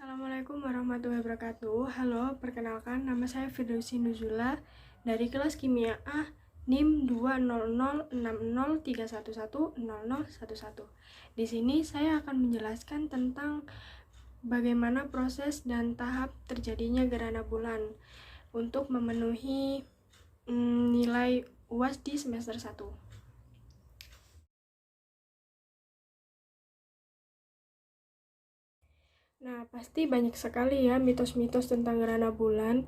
Assalamualaikum warahmatullahi wabarakatuh. Halo, perkenalkan nama saya Firdausi Nuzula dari kelas Kimia A NIM 2006031100011. Di sini saya akan menjelaskan tentang bagaimana proses dan tahap terjadinya gerhana bulan untuk memenuhi nilai UAS di semester 1. Nah, pasti banyak sekali ya mitos-mitos tentang gerhana bulan.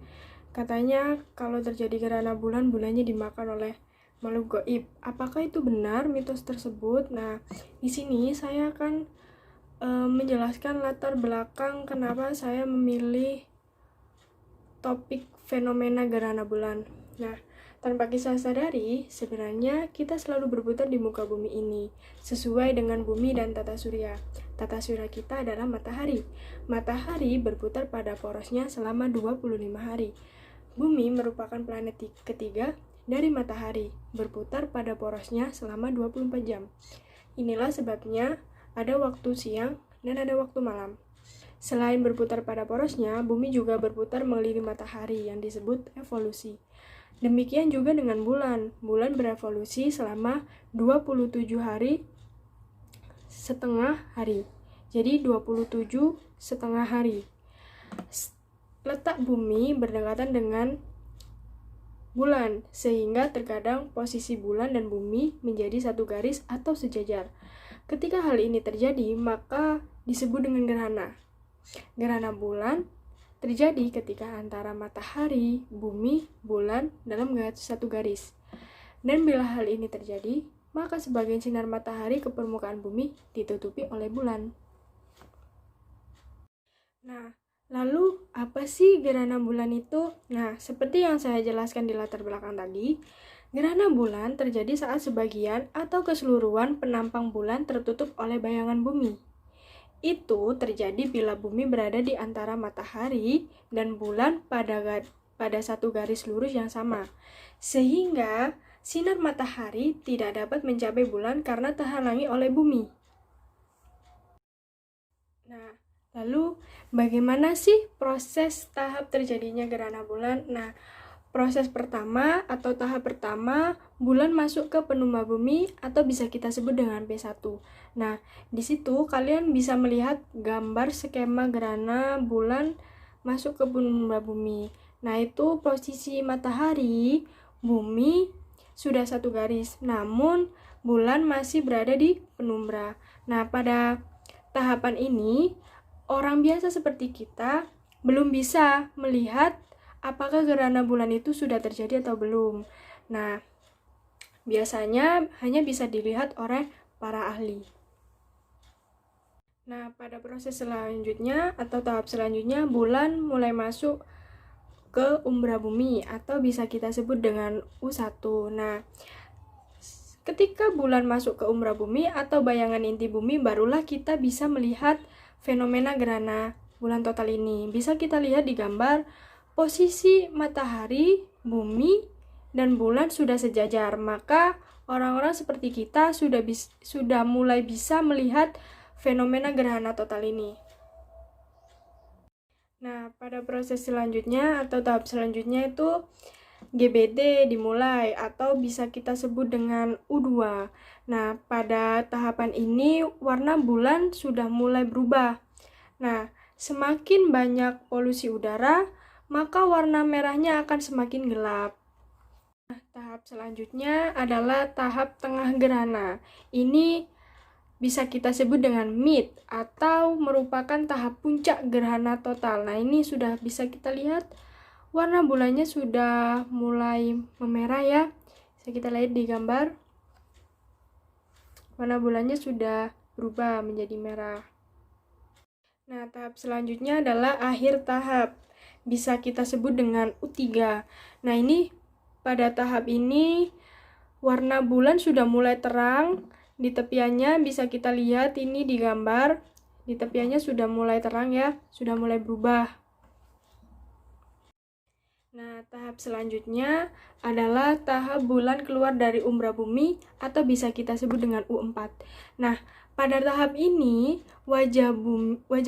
Katanya kalau terjadi gerhana bulan, bulannya dimakan oleh makhluk gaib. Apakah itu benar mitos tersebut? Nah, di sini saya akan menjelaskan latar belakang kenapa saya memilih topik fenomena gerhana bulan. Nah, tanpa kita sadari, sebenarnya kita selalu berputar di muka bumi ini, sesuai dengan bumi dan tata surya. Tata surya kita adalah matahari. Matahari berputar pada porosnya selama 25 hari. Bumi merupakan planet ketiga dari matahari, berputar pada porosnya selama 24 jam. Inilah sebabnya ada waktu siang dan ada waktu malam. Selain berputar pada porosnya, bumi juga berputar mengelilingi matahari yang disebut evolusi. Demikian juga dengan bulan. Bulan berevolusi selama 27 hari setengah hari. Jadi 27 setengah hari. Letak bumi berdekatan dengan bulan, sehingga terkadang posisi bulan dan bumi menjadi satu garis atau sejajar. Ketika hal ini terjadi, maka disebut dengan gerhana. Gerhana bulan terjadi ketika antara matahari, bumi, bulan dalam satu garis. Dan bila hal ini terjadi, maka sebagian sinar matahari ke permukaan bumi ditutupi oleh bulan. Nah, lalu apa sih gerhana bulan itu? Nah, seperti yang saya jelaskan di latar belakang tadi, gerhana bulan terjadi saat sebagian atau keseluruhan penampang bulan tertutup oleh bayangan bumi. Itu terjadi bila bumi berada di antara matahari dan bulan pada satu garis lurus yang sama, sehingga sinar matahari tidak dapat mencapai bulan karena terhalangi oleh bumi. Nah, lalu bagaimana sih proses tahap terjadinya gerhana bulan? Nah, proses pertama atau tahap pertama, bulan masuk ke penumbra bumi atau bisa kita sebut dengan P1. Nah, di situ kalian bisa melihat gambar skema gerhana bulan masuk ke penumbra bumi. Nah, itu posisi matahari, bumi sudah satu garis, namun bulan masih berada di penumbra. Nah, pada tahapan ini, orang biasa seperti kita belum bisa melihat apakah gerhana bulan itu sudah terjadi atau belum. Nah, biasanya hanya bisa dilihat oleh para ahli. Nah, pada proses selanjutnya atau tahap selanjutnya, bulan mulai masuk ke umbra bumi atau bisa kita sebut dengan U1. Nah, ketika bulan masuk ke umbra bumi atau bayangan inti bumi, barulah kita bisa melihat fenomena gerhana bulan total ini. Bisa kita lihat di gambar, posisi matahari, bumi, dan bulan sudah sejajar. Maka orang-orang seperti kita sudah mulai bisa melihat fenomena gerhana total ini. Nah, pada proses selanjutnya atau tahap selanjutnya itu GBT dimulai atau bisa kita sebut dengan U2. Nah, pada tahapan ini warna bulan sudah mulai berubah. Nah, semakin banyak polusi udara, maka warna merahnya akan semakin gelap. Nah, tahap selanjutnya adalah tahap tengah gerhana. Ini bisa kita sebut dengan mid atau merupakan tahap puncak gerhana total. Nah, ini sudah bisa kita lihat warna bulannya sudah mulai memerah ya. Bisa kita lihat di gambar. Warna bulannya sudah berubah menjadi merah. Nah, tahap selanjutnya adalah akhir tahap. Bisa kita sebut dengan U3. Nah, ini pada tahap ini warna bulan sudah mulai terang. Di tepiannya bisa kita lihat ini di gambar. Di tepiannya sudah mulai terang ya, sudah mulai berubah. Nah, tahap selanjutnya adalah tahap bulan keluar dari umbra bumi atau bisa kita sebut dengan U4. Nah, pada tahap ini wajah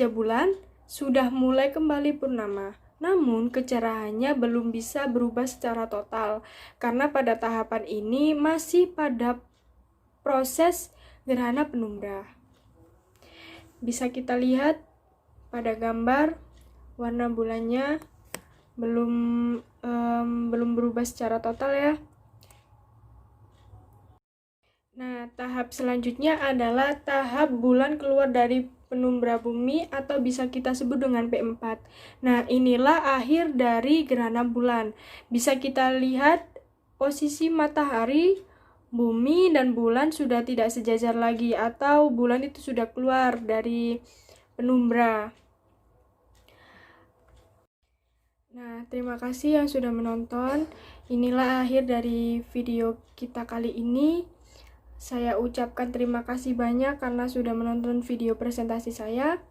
bulan sudah mulai kembali purnama. Namun, kecerahannya belum bisa berubah secara total, karena pada tahapan ini masih pada proses gerhana penumbra. Bisa kita lihat pada gambar, warna bulannya belum berubah secara total ya. Nah, tahap selanjutnya adalah tahap bulan keluar dari penumbra bumi atau bisa kita sebut dengan P4. Nah, inilah akhir dari gerhana bulan. Bisa kita lihat posisi matahari, bumi, dan bulan sudah tidak sejajar lagi atau bulan itu sudah keluar dari penumbra. Nah, terima kasih yang sudah menonton. Inilah akhir dari video kita kali ini. Saya ucapkan terima kasih banyak karena sudah menonton video presentasi saya.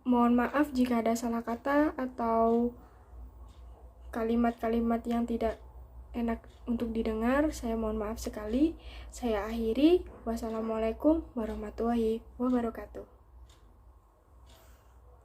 Mohon maaf jika ada salah kata atau kalimat-kalimat yang tidak enak untuk didengar. Saya mohon maaf sekali. Saya akhiri. Wassalamualaikum warahmatullahi wabarakatuh.